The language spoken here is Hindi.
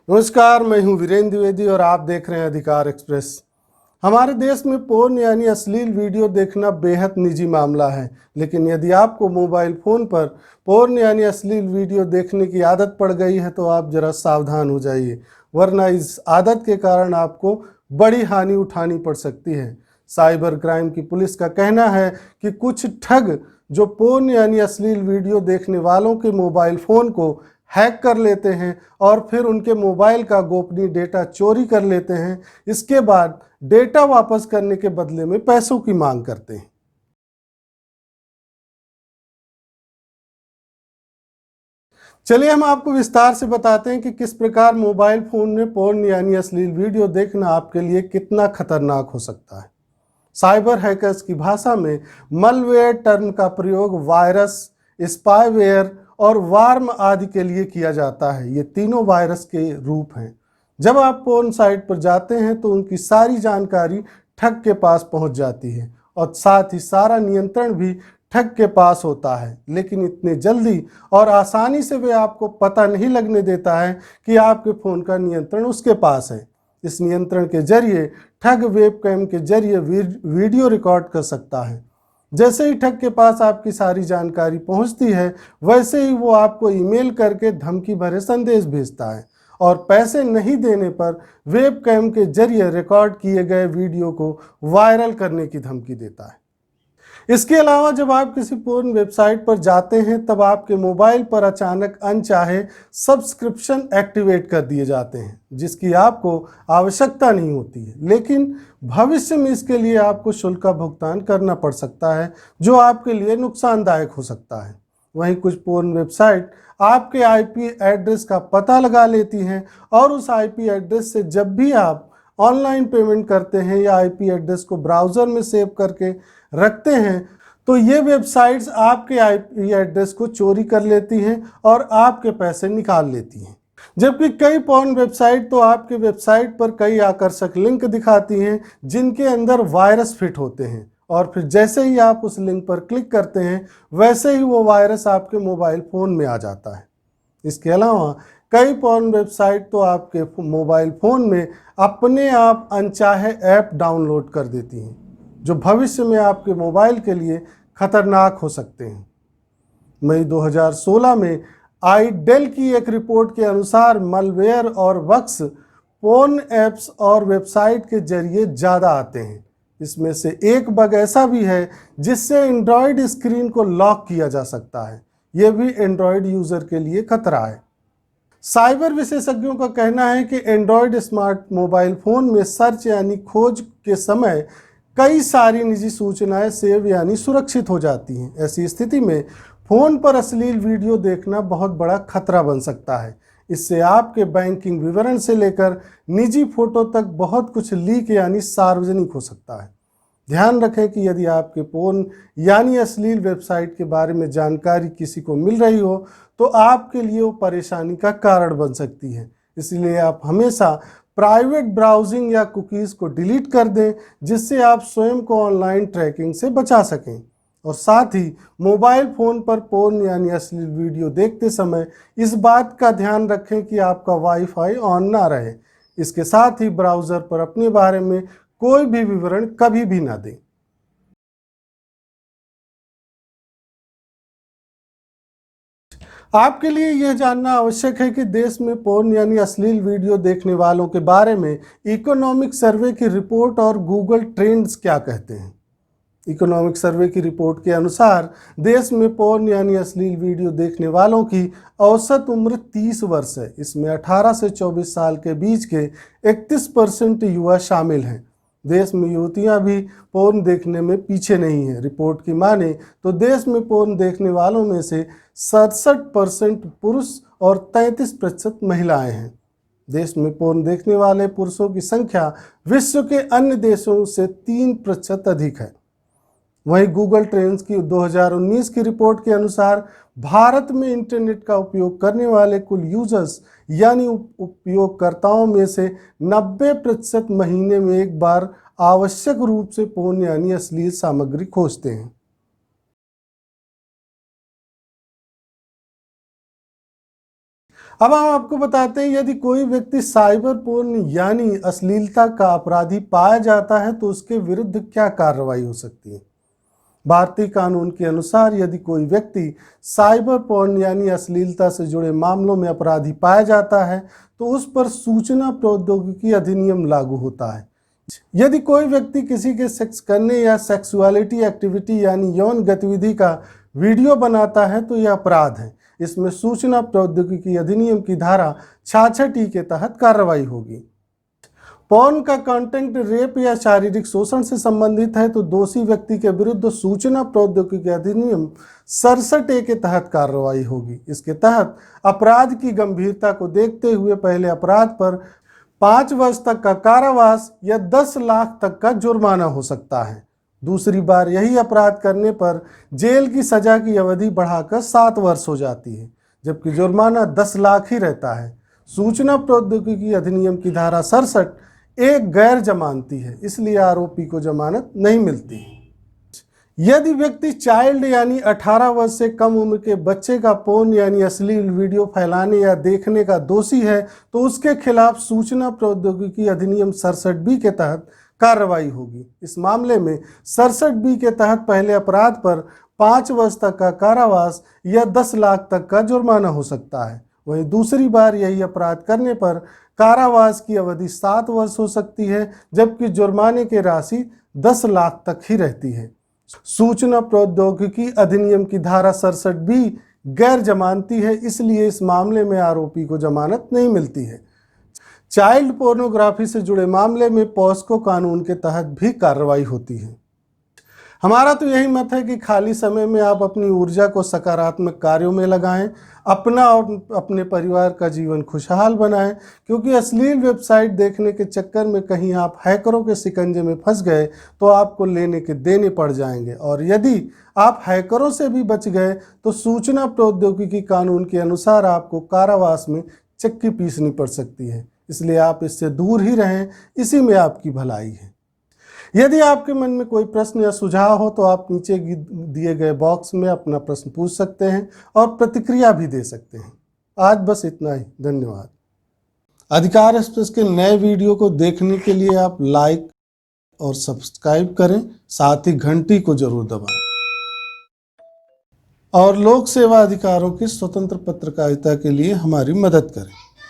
नमस्कार, मैं हूं वीरेंद्र द्विवेदी और आप देख रहे हैं अधिकार एक्सप्रेस। हमारे देश में पोर्न यानी अश्लील वीडियो देखना बेहद निजी मामला है, लेकिन यदि आपको मोबाइल फ़ोन पर पोर्न यानी अश्लील वीडियो देखने की आदत पड़ गई है तो आप ज़रा सावधान हो जाइए, वरना इस आदत के कारण आपको बड़ी हानि उठानी पड़ सकती है। साइबर क्राइम की पुलिस का कहना है कि कुछ ठग जो पोर्न यानी अश्लील वीडियो देखने वालों के मोबाइल फ़ोन को हैक कर लेते हैं और फिर उनके मोबाइल का गोपनीय डेटा चोरी कर लेते हैं। इसके बाद डेटा वापस करने के बदले में पैसों की मांग करते हैं। चलिए हम आपको विस्तार से बताते हैं कि किस प्रकार मोबाइल फ़ोन में पोर्न यानी अश्लील वीडियो देखना आपके लिए कितना खतरनाक हो सकता है। साइबर हैकर्स की भाषा में मलवेयर टर्म का प्रयोग वायरस, स्पाईवेयर और वार्म आदि के लिए किया जाता है। ये तीनों वायरस के रूप हैं। जब आप पोर्न साइट पर जाते हैं तो उनकी सारी जानकारी ठग के पास पहुंच जाती है और साथ ही सारा नियंत्रण भी ठग के पास होता है, लेकिन इतने जल्दी और आसानी से वे आपको पता नहीं लगने देता है कि आपके फ़ोन का नियंत्रण उसके पास है। इस नियंत्रण के जरिए ठग वेबकैम के जरिए वीडियो रिकॉर्ड कर सकता है। जैसे ही ठग के पास आपकी सारी जानकारी पहुंचती है, वैसे ही वो आपको ईमेल करके धमकी भरे संदेश भेजता है और पैसे नहीं देने पर वेबकैम के जरिए रिकॉर्ड किए गए वीडियो को वायरल करने की धमकी देता है। इसके अलावा जब आप किसी पोर्न वेबसाइट पर जाते हैं तब आपके मोबाइल पर अचानक अनचाहे सब्सक्रिप्शन एक्टिवेट कर दिए जाते हैं, जिसकी आपको आवश्यकता नहीं होती है, लेकिन भविष्य में इसके लिए आपको शुल्क का भुगतान करना पड़ सकता है, जो आपके लिए नुकसानदायक हो सकता है। वहीं कुछ पोर्न वेबसाइट आपके आईपी एड्रेस का पता लगा लेती हैं और उस आईपी एड्रेस से जब भी आप ऑनलाइन पेमेंट करते हैं या आईपी एड्रेस को ब्राउज़र में सेव करके रखते हैं तो ये वेबसाइट्स आपके आईपी एड्रेस को चोरी कर लेती हैं और आपके पैसे निकाल लेती हैं। जबकि कई पोर्न वेबसाइट तो आपके वेबसाइट पर कई आकर्षक लिंक दिखाती हैं जिनके अंदर वायरस फिट होते हैं और फिर जैसे ही आप उस लिंक पर क्लिक करते हैं वैसे ही वो वायरस आपके मोबाइल फ़ोन में आ जाता है। इसके अलावा कई पोर्न वेबसाइट तो आपके मोबाइल फ़ोन में अपने आप अनचाहे ऐप डाउनलोड कर देती हैं, जो भविष्य में आपके मोबाइल के लिए खतरनाक हो सकते हैं। मई 2016 में आईडेल की एक रिपोर्ट के अनुसार मलवेयर और बग्स पोर्न ऐप्स और वेबसाइट के जरिए ज़्यादा आते हैं। इसमें से एक बग ऐसा भी है जिससे एंड्रॉयड स्क्रीन को लॉक किया जा सकता है। यह भी एंड्रॉयड यूज़र के लिए खतरा है। साइबर विशेषज्ञों का कहना है कि एंड्रॉयड स्मार्ट मोबाइल फ़ोन में सर्च यानी खोज के समय कई सारी निजी सूचनाएं सेव यानी सुरक्षित हो जाती हैं। ऐसी स्थिति में फ़ोन पर अश्लील वीडियो देखना बहुत बड़ा खतरा बन सकता है। इससे आपके बैंकिंग विवरण से लेकर निजी फ़ोटो तक बहुत कुछ लीक यानी सार्वजनिक हो सकता है। ध्यान रखें कि यदि आपके पोर्न यानी अश्लील वेबसाइट के बारे में जानकारी किसी को मिल रही हो तो आपके लिए वो परेशानी का कारण बन सकती है। इसलिए आप हमेशा प्राइवेट ब्राउजिंग या कुकीज़ को डिलीट कर दें, जिससे आप स्वयं को ऑनलाइन ट्रैकिंग से बचा सकें। और साथ ही मोबाइल फ़ोन पर पोर्न यानी अश्लील वीडियो देखते समय इस बात का ध्यान रखें कि आपका वाईफाई ऑन ना रहे। इसके साथ ही ब्राउज़र पर अपने बारे में कोई भी विवरण कभी भी ना दें। आपके लिए यह जानना आवश्यक है कि देश में पोर्न यानी अश्लील वीडियो देखने वालों के बारे में इकोनॉमिक सर्वे की रिपोर्ट और गूगल ट्रेंड्स क्या कहते हैं। इकोनॉमिक सर्वे की रिपोर्ट के अनुसार देश में पोर्न यानी अश्लील वीडियो देखने वालों की औसत उम्र 30 वर्ष है। इसमें 18 से 24 साल के बीच के 31% युवा शामिल हैं। देश में युवतियां भी पोर्न देखने में पीछे नहीं हैं। रिपोर्ट की माने तो देश में पोर्न देखने वालों में से 67% पुरुष और 33% महिलाएं हैं। देश में पोर्न देखने वाले पुरुषों की संख्या विश्व के अन्य देशों से 3% अधिक है। वहीं गूगल ट्रेंड्स की 2019 की रिपोर्ट के अनुसार भारत में इंटरनेट का उपयोग करने वाले कुल यूजर्स यानी उपयोगकर्ताओं में से 90% महीने में एक बार आवश्यक रूप से पोर्न यानी अश्लील सामग्री खोजते हैं। अब हम आपको बताते हैं यदि कोई व्यक्ति साइबर पोर्न यानी अश्लीलता का अपराधी पाया जाता है तो उसके विरुद्ध क्या कार्रवाई हो सकती है। भारतीय कानून के अनुसार यदि कोई व्यक्ति साइबर पोर्न यानी अश्लीलता से जुड़े मामलों में अपराधी पाया जाता है तो उस पर सूचना प्रौद्योगिकी अधिनियम लागू होता है। यदि कोई व्यक्ति किसी के सेक्स करने या सेक्सुअलिटी एक्टिविटी यानी यौन गतिविधि का वीडियो बनाता है तो यह अपराध है। इसमें सूचना प्रौद्योगिकी अधिनियम की धारा 66 के तहत कार्रवाई होगी। पॉर्न का कंटेंट रेप या शारीरिक शोषण से संबंधित है तो दोषी व्यक्ति के विरुद्ध सूचना प्रौद्योगिकी अधिनियम 67 के तहत कार्रवाई होगी। इसके तहत अपराध की गंभीरता को देखते हुए पहले अपराध पर 5 वर्ष तक का कारावास या 10 लाख तक का जुर्माना हो सकता है। दूसरी बार यही अपराध करने पर जेल की सजा की अवधि बढ़ाकर 7 वर्ष हो जाती है, जबकि जुर्माना 10 लाख ही रहता है। सूचना प्रौद्योगिकी अधिनियम की धारा 67 एक गैर जमानती है, इसलिए आरोपी को जमानत नहीं मिलती। यदि व्यक्ति चाइल्ड यानी 18 वर्ष से कम उम्र के बच्चे का पोर्न यानी अश्लील वीडियो फैलाने या देखने का दोषी है तो उसके खिलाफ सूचना प्रौद्योगिकी अधिनियम 67B के तहत कार्रवाई होगी। इस मामले में 67B के तहत पहले अपराध पर 5 वर्ष तक का कारावास या 10 लाख तक का जुर्माना हो सकता है। वहीं दूसरी बार यही अपराध करने पर कारावास की अवधि 7 वर्ष हो सकती है, जबकि जुर्माने की राशि 10 लाख तक ही रहती है। सूचना प्रौद्योगिकी अधिनियम की धारा 67B गैर जमानती है, इसलिए इस मामले में आरोपी को जमानत नहीं मिलती है। चाइल्ड पोर्नोग्राफी से जुड़े मामले में पॉस्को कानून के तहत भी कार्रवाई होती है। हमारा तो यही मत है कि खाली समय में आप अपनी ऊर्जा को सकारात्मक कार्यों में लगाएं, अपना और अपने परिवार का जीवन खुशहाल बनाएं, क्योंकि अश्लील वेबसाइट देखने के चक्कर में कहीं आप हैकरों के शिकंजे में फंस गए तो आपको लेने के देने पड़ जाएंगे, और यदि आप हैकरों से भी बच गए तो सूचना प्रौद्योगिकी कानून के अनुसार आपको कारावास में चक्की पीसनी पड़ सकती है। इसलिए आप इससे दूर ही रहें, इसी में आपकी भलाई है। यदि आपके मन में कोई प्रश्न या सुझाव हो तो आप नीचे दिए गए बॉक्स में अपना प्रश्न पूछ सकते हैं और प्रतिक्रिया भी दे सकते हैं। आज बस इतना ही, धन्यवाद। अधिकार एक्सप्रेस के नए वीडियो को देखने के लिए आप लाइक और सब्सक्राइब करें, साथ ही घंटी को जरूर दबाएं और लोक सेवा अधिकारों की स्वतंत्र पत्रकारिता के लिए हमारी मदद करें।